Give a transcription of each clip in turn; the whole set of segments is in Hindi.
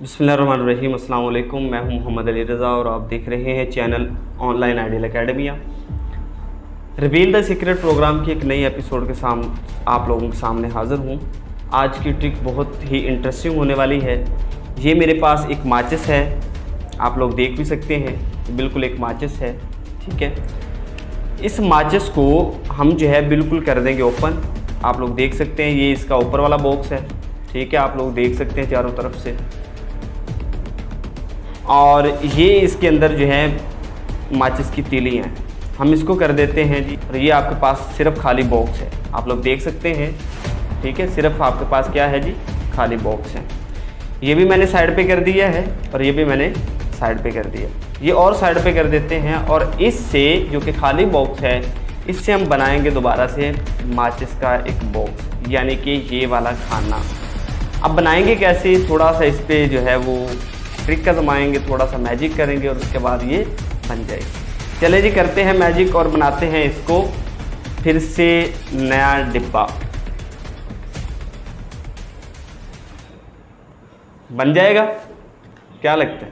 बिस्मिल्लाहिर्रहमानिर्रहीम। अस्सलाम वालेकुम। मैं हूं मोहम्मद अली रज़ा और आप देख रहे हैं channel online ideal academia. Reveal the secret program की एक नई एपिसोड के आप लोगों के सामने हाज़िर हूं। आज की ट्रिक बहुत ही इंटरेस्टिंग होने वाली है। ये मेरे पास एक माचिस है, आप लोग देख भी सकते हैं, बिल्कुल एक माचिस है। ठीक है, इस माचिस को हम जो है बिल्कुल कर देंगे ओपन। आप लोग देख सकते हैं ये इसका ऊपर वाला बॉक्स है। ठीक है, आप लोग देख सकते हैं चारों तरफ से, और ये इसके अंदर जो है माचिस की तीली हैं। हम इसको कर देते हैं जी, और ये आपके पास सिर्फ खाली बॉक्स है, आप लोग देख सकते हैं। ठीक है, सिर्फ आपके पास क्या है जी, खाली बॉक्स है। ये भी मैंने साइड पे कर दिया है और ये भी मैंने साइड पे कर दिया। ये और साइड पे कर देते हैं, और इससे जो कि खाली बॉक्स है, इससे हम बनाएंगे दोबारा से माचिस का एक बॉक्स, यानी कि ये वाला खाना। अब बनाएंगे कैसे, थोड़ा सा इस पर जो है वो ट्रिक का जमाएंगे, थोड़ा सा मैजिक करेंगे और उसके बाद ये बन जाएगी। चले जी, करते हैं मैजिक और बनाते हैं इसको फिर से नया डिब्बा। बन जाएगा, क्या लगता है?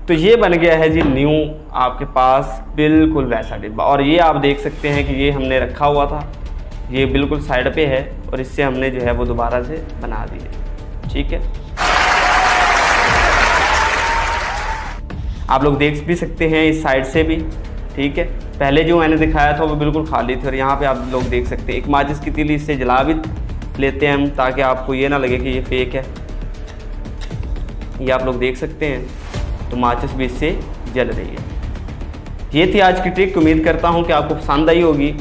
तो ये बन गया है जी न्यू आपके पास बिल्कुल वैसा डिब्बा। और ये आप देख सकते हैं कि ये हमने रखा हुआ था, ये बिल्कुल साइड पे है, और इससे हमने जो है वो दोबारा से बना दिया। ठीक है, आप लोग देख भी सकते हैं इस साइड से भी। ठीक है, पहले जो मैंने दिखाया था वो बिल्कुल खाली थी, और यहाँ पे आप लोग देख सकते हैं एक माचिस की तीली, इससे जला भी लेते हैं हम, ताकि आपको ये ना लगे कि ये फेक है। ये आप लोग देख सकते हैं, तो माचिस भी इससे जल रही है। ये थी आज की ट्रिक, उम्मीद करता हूँ कि आपको पसंद आई होगी।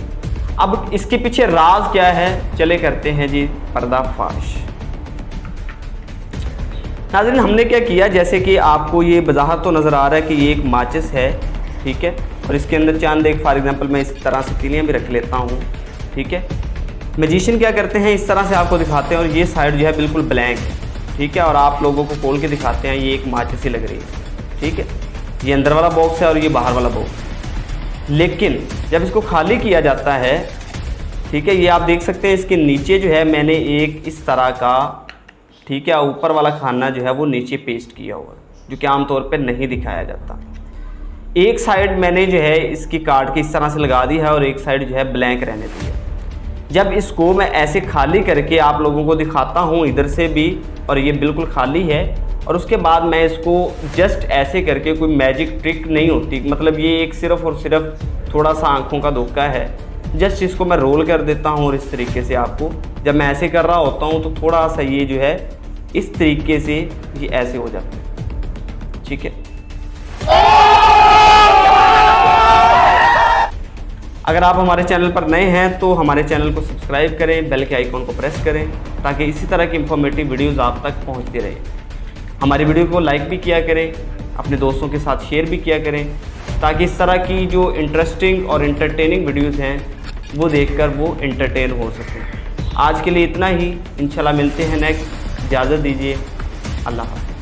अब इसके पीछे राज क्या है, चले करते हैं जी पर्दाफाश। नाज़रीन, हमने क्या किया, जैसे कि आपको ये वजाहत तो नज़र आ रहा है कि ये एक माचिस है। ठीक है, और इसके अंदर चांद, एक फॉर एग्जांपल मैं इस तरह से तीलियाँ भी रख लेता हूँ। ठीक है, मैजिशियन क्या करते हैं, इस तरह से आपको दिखाते हैं, और ये साइड जो है बिल्कुल ब्लैंक है। ठीक है, और आप लोगों को खोल के दिखाते हैं, ये एक माचिस ही लग रही है। ठीक है, ये अंदर वाला बॉक्स है और ये बाहर वाला बॉक्स। लेकिन जब इसको खाली किया जाता है, ठीक है, ये आप देख सकते हैं इसके नीचे जो है मैंने एक इस तरह का, ठीक है, ऊपर वाला खाना जो है वो नीचे पेस्ट किया हुआ है, जो कि आमतौर पे नहीं दिखाया जाता। एक साइड मैंने जो है इसकी काट के इस तरह से लगा दी है, और एक साइड जो है ब्लैंक रहने दी है। जब इसको मैं ऐसे खाली करके आप लोगों को दिखाता हूँ इधर से भी, और ये बिल्कुल खाली है, और उसके बाद मैं इसको जस्ट ऐसे करके, कोई मैजिक ट्रिक नहीं होती, मतलब ये एक सिर्फ और सिर्फ थोड़ा सा आँखों का धोखा है। जस्ट इसको मैं रोल कर देता हूँ, और इस तरीके से आपको, जब मैं ऐसे कर रहा होता हूँ तो थोड़ा सा ये जो है इस तरीके से ये ऐसे हो जाता है। ठीक है, अगर आप हमारे चैनल पर नए हैं तो हमारे चैनल को सब्सक्राइब करें, बेल के आइकॉन को प्रेस करें, ताकि इसी तरह की इंफॉर्मेटिव वीडियोस आप तक पहुंचती रहे। हमारी वीडियो को लाइक भी किया करें, अपने दोस्तों के साथ शेयर भी किया करें, ताकि इस तरह की जो इंटरेस्टिंग और इंटरटेनिंग वीडियोस हैं वो देखकर वो इंटरटेन हो सकें। आज के लिए इतना ही, इंशाल्लाह मिलते हैं नेक्स्ट। इजाज़त दीजिए, अल्लाह हाफ़िज़।